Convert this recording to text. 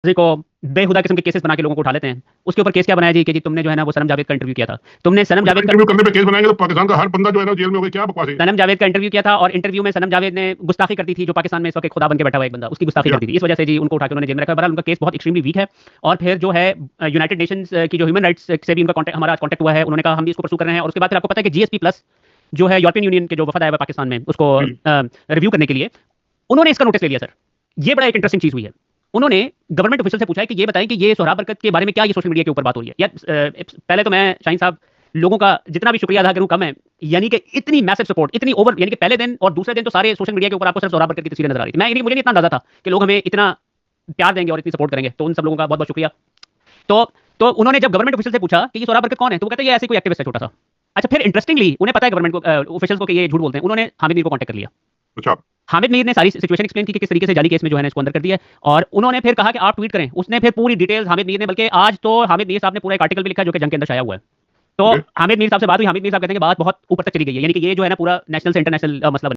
किसी को बेहुदा किस्म के केसेस बना के लोगों को उठा लेते हैं। उसके ऊपर केस क्या बनाया जी कि जी तुमने जो है ना वो सनम जावेद का इंटरव्यू किया था। तुमने सनम अच्छा, जावेद का इंटरव्यू करने पे केस बनाएंगे तो पाकिस्तान का हर बंदा जो है ना जेल में हो गया, क्या बकवास है ये? सनम जावेद का इंटरव्यू किया था और इंटरव्यू में सनम जावेद ने गुस्ताखी कर दी थी। जो पाकिस्तान में इस वक्त खुदा बन के बैठा हुआ एक बंदा, उसकी गुस्ताखी अच्छा। कर दी थी। इस वजह से जी उनको उठा के उन्होंने जेल में रखा। बहरहाल उनका केस बहुत एक्सट्रीमली वीक है। और फिर जो है यूनाइटेड नेशंस की जो ह्यूमन राइट्स से भी उनका कॉन्टेक्ट, हमारा कॉन्टेक्ट हुआ है। उन्होंने कहा हम भी इसको परसू कर रहे हैं। और उसके बाद फिर आपको पता है कि जीएसपी प्लस जो है यूरोपियन यूनियन के जो वफद आया हुआ पाकिस्तान में उसको हम्म। रिव्यू करने के लिए, उन्होंने इसका नोटिस ले लिया सर। ये बड़ा एक इंटरेस्टिंग चीज हुई है। उन्होंने गवर्नमेंट ऑफिशियल से पूछा है कि ये बताएं कि ये सोहराब बरकत के बारे में क्या ये सोशल मीडिया के ऊपर बात हो रही है। या पहले तो मैं शाहीन साहब लोगों का जितना भी शुक्रिया अदा करूं कम है। यानी कि इतनी मैसिव सपोर्ट, इतनी ओवर, यानी कि पहले दिन और दूसरे दिन तो सारे सोशल मीडिया के ऊपर आपको सिर्फ सोहराब बरकत की तस्वीरें नजर आ रही थी। मुझे नहीं इतना अंदाजा था कि लोग हमें इतना प्यार देंगे और इतनी सपोर्ट करेंगे। तो उन सब लोगों का बहुत बहुत शुक्रिया। तो तो उन्होंने जब गवर्नमेंट ऑफिशियल से पूछा कि ये सोहराब बरकत कौन है, तो वो कहते हैं ये ऐसे कोई एक्टिविस्ट है छोटा सा। अच्छा, फिर इंटरेस्टिंगली उन्हें पता है गवर्नमेंट को, ऑफिशियल्स को, कि ये झूठ बोलते हैं। उन्होंने हामिद मीर को कांटेक्ट कर लिया। अच्छा। हामिद मीर ने सारी सिचुएशन एक्सप्लेन की कि किस तरीके से जाली केस में जो है ना इसको अंदर कर दिया है। और उन्होंने फिर कहा कि आप ट्वीट करें। उसने फिर पूरी डिटेल्स हामिद मीर ने, बल्कि आज तो हामिद मीर साहब ने पूरा एक आर्टिकल भी लिखा जो कि जंग के अंदर छाया हुआ है। तो ओके। हामिद मीर साहब से बात हुई। हामिद मीर साहब कहते हैं कि बात बहुत ऊपर तक चली गई है, यानी कि ये जो है ना पूरा नेशनल से इंटरनेशनल मसला